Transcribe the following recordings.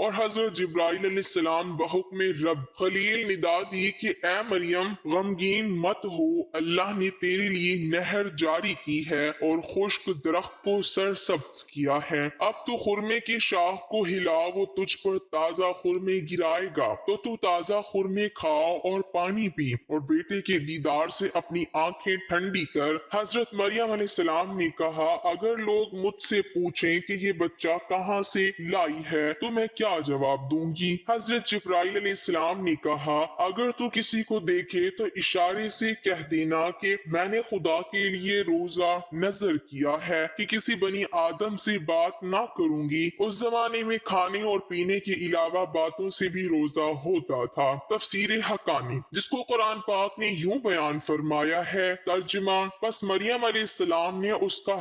اور حضرت جبرائیل علیہ السلام بحکم رب خلیل ندا دی کہ اے مریم غمگین مت ہو، اللہ نے تیرے لیے نہر جاری کی ہے اور خشک درخت کو سرسبز کیا ہے، اب تو خرمے کی شاخ کو ہلا، وہ تجھ پر تازہ خرمے گرائے گا، تو تازہ خرمے کھا اور پانی پی اور بیٹے کے دیدار سے اپنی آنکھیں ٹھنڈی کر۔ حضرت مریم علیہ السلام نے کہا اگر لوگ مجھ سے پوچھیں کہ یہ بچہ کہاں سے لائی ہے تو میں کیا جواب دوں گی؟ حضرت جبرائیل علیہ السلام نے کہا اگر تو کسی کو دیکھے تو اشارے سے کہہ دینا کہ میں نے خدا کے لیے روزہ نظر کیا ہے کہ کسی بنی آدم سے بات نہ کروں گی۔ اس زمانے میں کھانے اور پینے کے علاوہ باتوں سے بھی روزہ ہوتا تھا۔ تفسیر حقانی، جس کو قرآن پاک نے یوں بیان فرمایا ہے، ترجمہ: پس مریم علیہ السلام نے اس کا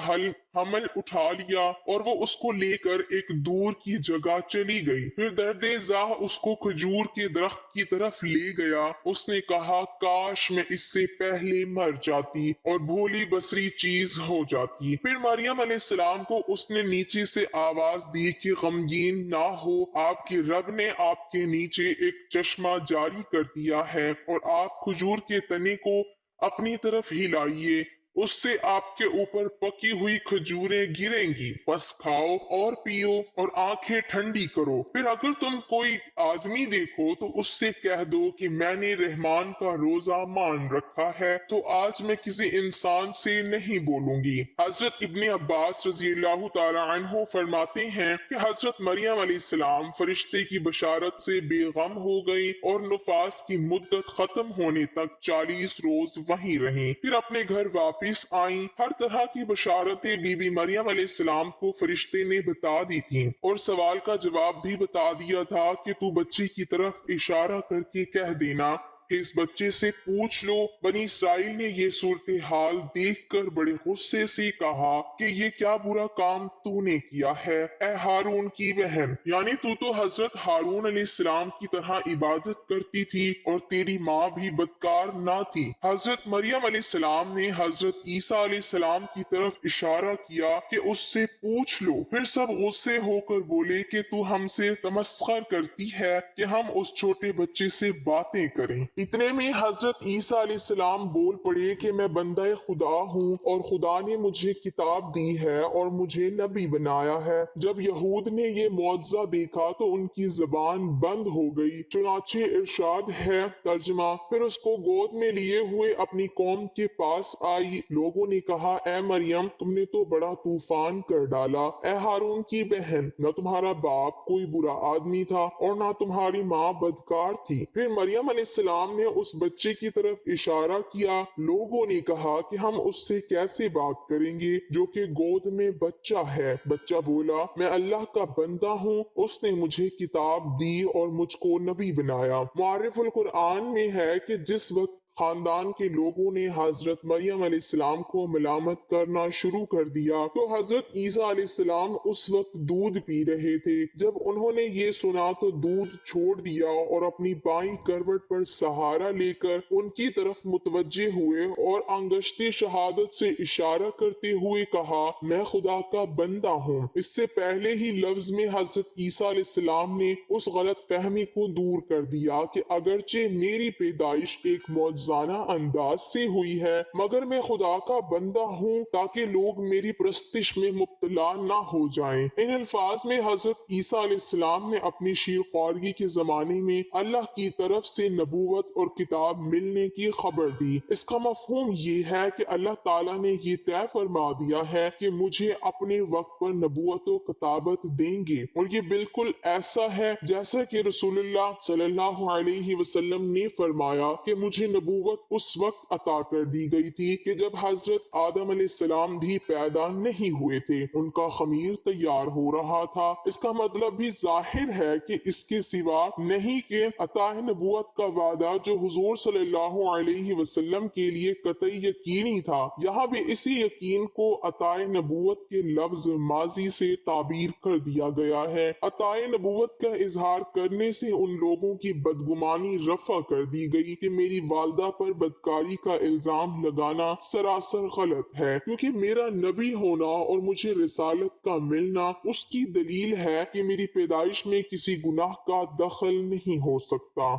حمل اٹھا لیا اور وہ اس کو لے کر ایک دور کی جگہ چلی گئی، پھر درد زاہ اس کو کھجور کے درخت کی طرف لے گیا۔ اس نے کہا کاش میں اس سے پہلے مر جاتی اور بھولی بصری چیز ہو جاتی۔ پھر مریم علیہ السلام کو اس نے نیچے سے آواز دی کہ غمگین نہ ہو، آپ کے رب نے آپ کے نیچے ایک چشمہ جاری کر دیا ہے اور آپ کھجور کے تنے کو اپنی طرف ہلائیے، اس سے آپ کے اوپر پکی ہوئی کھجوریں گریں گی، بس کھاؤ اور پیو اور آنکھیں ٹھنڈی کرو۔ پھر اگر تم کوئی آدمی دیکھو تو اس سے کہہ دو کہ میں نے رحمان کا روزہ مان رکھا ہے تو آج میں کسی انسان سے نہیں بولوں گی۔ حضرت ابن عباس رضی اللہ تعالی عنہ فرماتے ہیں کہ حضرت مریم علیہ السلام فرشتے کی بشارت سے بے غم ہو گئی اور نفاس کی مدت ختم ہونے تک 40 روز وہیں رہیں، پھر اپنے گھر واپس آئیں۔ ہر طرح کی بشارتیں بی بی مریم علیہ السلام کو فرشتے نے بتا دی تھیں اور سوال کا جواب بھی بتا دیا تھا کہ تو بچے کی طرف اشارہ کر کے کہہ دینا کہ اس بچے سے پوچھ لو۔ بنی اسرائیل نے یہ صورتحال دیکھ کر بڑے غصے سے کہا کہ یہ کیا برا کام تو نے کیا ہے اے ہارون کی بہن، یعنی تو حضرت ہارون علیہ السلام کی طرح عبادت کرتی تھی اور تیری ماں بھی بدکار نہ تھی۔ حضرت مریم علیہ السلام نے حضرت عیسیٰ علیہ السلام کی طرف اشارہ کیا کہ اس سے پوچھ لو، پھر سب غصے ہو کر بولے کہ تو ہم سے تمسخر کرتی ہے کہ ہم اس چھوٹے بچے سے باتیں کریں۔ اتنے میں حضرت عیسیٰ علیہ السلام بول پڑے کہ میں بندہ خدا ہوں اور خدا نے مجھے کتاب دی ہے اور مجھے نبی بنایا ہے۔ جب یہود نے یہ معجزہ دیکھا تو ان کی زبان بند ہو گئی، چنانچہ ارشاد ہے، ترجمہ: پھر اس کو گود میں لیے ہوئے اپنی قوم کے پاس آئی، لوگوں نے کہا اے مریم تم نے تو بڑا طوفان کر ڈالا، اے ہارون کی بہن، نہ تمہارا باپ کوئی برا آدمی تھا اور نہ تمہاری ماں بدکار تھی۔ پھر مریم علیہ السلام نے اس بچے کی طرف اشارہ کیا، لوگوں نے کہا کہ ہم اس سے کیسے بات کریں گے جو کہ گود میں بچہ ہے؟ بچہ بولا میں اللہ کا بندہ ہوں، اس نے مجھے کتاب دی اور مجھ کو نبی بنایا۔ معرف القرآن میں ہے کہ جس وقت خاندان کے لوگوں نے حضرت مریم علیہ السلام کو ملامت کرنا شروع کر دیا تو حضرت عیسیٰ علیہ السلام اس وقت دودھ پی رہے تھے۔ جب انہوں نے یہ سنا تو دودھ چھوڑ دیا اور اپنی بائیں کروٹ پر سہارا لے کر ان کی طرف متوجہ ہوئے اور انگشت شہادت سے اشارہ کرتے ہوئے کہا میں خدا کا بندہ ہوں۔ اس سے پہلے ہی لفظ میں حضرت عیسیٰ علیہ السلام نے اس غلط فہمی کو دور کر دیا کہ اگرچہ میری پیدائش ایک معجزانہ انداز سے ہوئی ہے مگر میں خدا کا بندہ ہوں تاکہ لوگ میری پرستش میں مبتلا نہ ہو جائیں۔ ان الفاظ میں حضرت عیسیٰ علیہ السلام نے اپنی شیر خوارگی کے زمانے میں اللہ کی طرف سے نبوت اور کتاب ملنے کی خبر دی۔ اس کا مفہوم یہ ہے کہ اللہ تعالیٰ نے یہ طے فرما دیا ہے کہ مجھے اپنے وقت پر نبوت و کتابت دیں گے، اور یہ بالکل ایسا ہے جیسا کہ رسول اللہ صلی اللہ علیہ وسلم نے فرمایا کہ مجھے نبوت اس وقت عطا کر دی گئی تھی کہ جب حضرت آدم علیہ السلام بھی پیدا نہیں ہوئے تھے، ان کا خمیر تیار ہو رہا تھا۔ اس کا مطلب بھی ظاہر ہے کہ اس کے سوا نہیں کہ عطا نبوت کا وعدہ جو حضور صلی اللہ علیہ وسلم کے لیے قطعی یقینی تھا، یہاں بھی اسی یقین کو عطا نبوت کے لفظ ماضی سے تعبیر کر دیا گیا ہے۔ عطا نبوت کا اظہار کرنے سے ان لوگوں کی بدگمانی رفع کر دی گئی کہ میری والدہ والدہ پر بدکاری کا الزام لگانا سراسر غلط ہے، کیونکہ میرا نبی ہونا اور مجھے رسالت کا ملنا اس کی دلیل ہے کہ میری پیدائش میں کسی گناہ کا دخل نہیں ہو سکتا۔